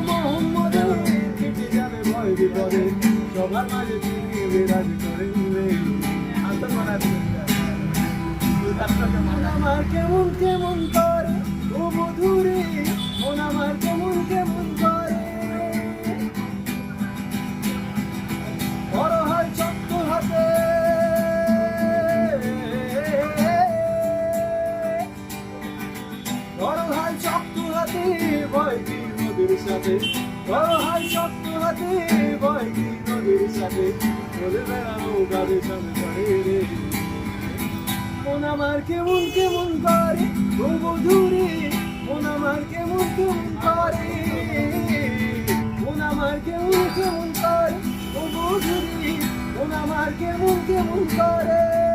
মোহাম্মদ কেটে যাবে ভয় বিপদে সবার মাঝে তিনি বিরাজ করে আমার কেমন কেমন করে ও মধুরে মন আমার কেমন কেমন করে বড় হয় চক্র হাতে বড় হয় চক্র হাতে ভয় কি নদীর সাথে বড় হয় চক্র হাতে ভয় কি নদীর সাথে বলে বেড়ানো গাড়ি সামনে করে রে মন আমার কেমন কেমন করে ও মধুরে মন আমার কেমন কেমন করে মন আমার কেমন কেমন করে ও মধুরে মন আমার কেমন কেমন করে